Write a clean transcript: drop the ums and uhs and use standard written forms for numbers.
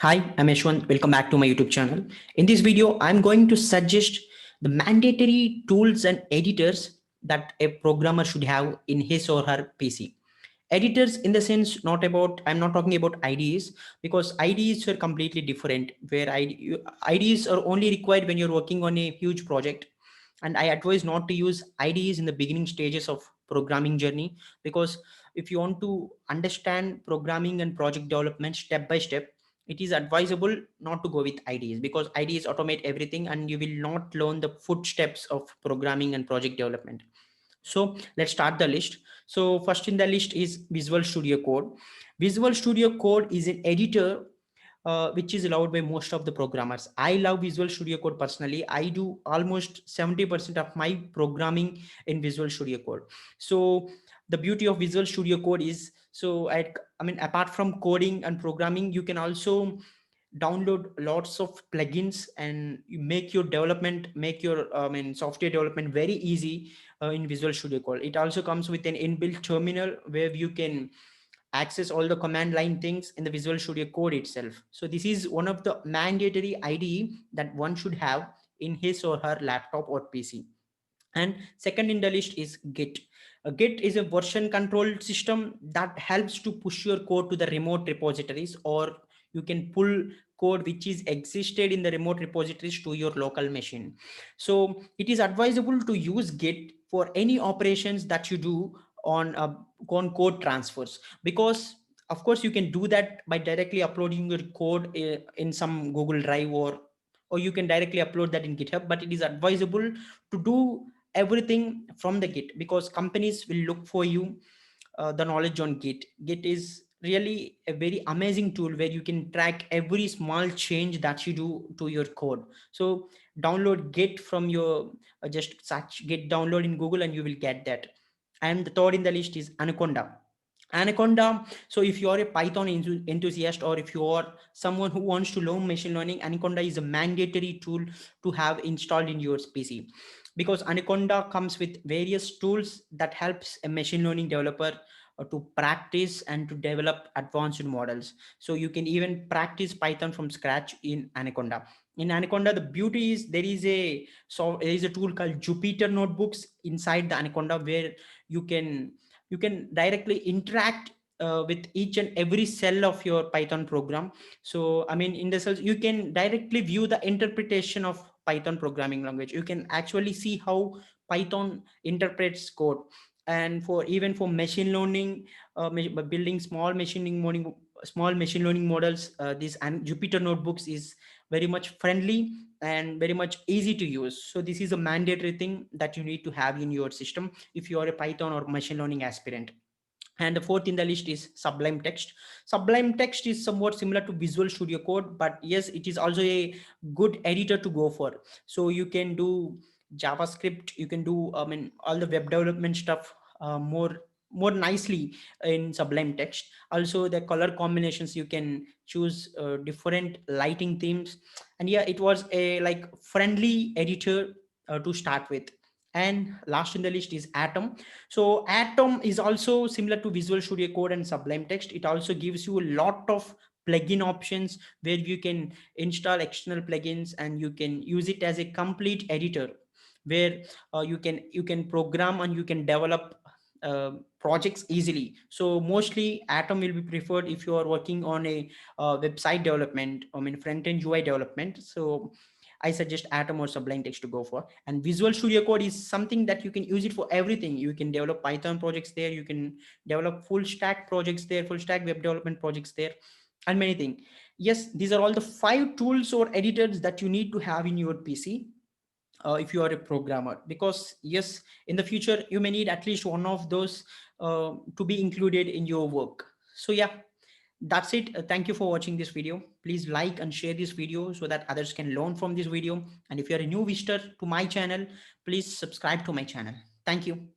Hi, I'm Yashwant. Welcome back to my YouTube channel. In this video, I'm going to suggest the mandatory tools and editors that a programmer should have in his or her PC. Editors in the sense, not about, I'm not talking about IDEs, because IDEs are completely different, where IDEs are only required when you're working on a huge project. And I advise not to use IDEs in the beginning stages of programming journey, because if you want to understand programming and project development step by step, it is advisable not to go with IDEs, because IDEs automate everything and you will not learn the footsteps of programming and project development. So let's start the list. So first in the list is Visual Studio Code. Visual Studio Code is an editor which is loved by most of the programmers. I love Visual Studio Code personally. I do almost 70% of my programming in Visual Studio Code. So the beauty of Visual Studio Code is, I mean, apart from coding and programming, you can also download lots of plugins and you make your software development very easy in Visual Studio Code. It also comes with an inbuilt terminal where you can access all the command line things in the Visual Studio Code itself. So this is one of the mandatory IDE that one should have in his or her laptop or PC. And second in the list is Git. Git is a version control system that helps to push your code to the remote repositories, or you can pull code which is existed in the remote repositories to your local machine. So it is advisable to use Git for any operations that you do on code transfers, because of course you can do that by directly uploading your code in some Google Drive, or you can directly upload that in GitHub, but it is advisable to do everything from the Git, because companies will look for you the knowledge on Git. Git is really a very amazing tool where you can track every small change that you do to your code. So download Git from your just search Git download in Google and you will get that. And the third in the list is Anaconda. Anaconda. So if you are a Python enthusiast, or if you are someone who wants to learn machine learning, Anaconda is a mandatory tool to have installed in your PC, because Anaconda comes with various tools that helps a machine learning developer to practice and to develop advanced models. So you can even practice Python from scratch in Anaconda. In Anaconda, the beauty is there is a tool called Jupyter Notebooks inside the Anaconda, where you can you can directly interact with each and every cell of your Python program. So I mean, in the cells you can directly view the interpretation of Python programming language. You can actually see how Python interprets code. And for even for machine learning, building small machine learning models, this and Jupyter Notebooks is very much friendly and very much easy to use. So this is a mandatory thing that you need to have in your system if you are a Python or machine learning aspirant. And the fourth in the list is Sublime Text. Sublime Text is somewhat similar to Visual Studio Code, but yes, it is also a good editor to go for. So you can do JavaScript, you can do all the web development stuff more nicely in Sublime Text. Also the color combinations, you can choose different lighting themes. And yeah, it was a like friendly editor to start with. And last in the list is Atom. So Atom is also similar to Visual Studio Code and Sublime Text. It also gives you a lot of plugin options where you can install external plugins and you can use it as a complete editor, where you can program and you can develop projects easily. So mostly Atom will be preferred if you are working on a website development, I mean front end UI development. So I suggest Atom or Sublime Text to go for. And Visual Studio Code is something that you can use it for everything. You can develop Python projects there, you can develop full stack projects there, full stack web development projects there, and many things. Yes, these are all the 5 tools or editors that you need to have in your PC if you are a programmer, because yes, in the future you may need at least one of those to be included in your work. So yeah, that's it. Thank you for watching this video. Please like and share this video so that others can learn from this video. And if you're a new visitor to my channel, please subscribe to my channel. Thank you.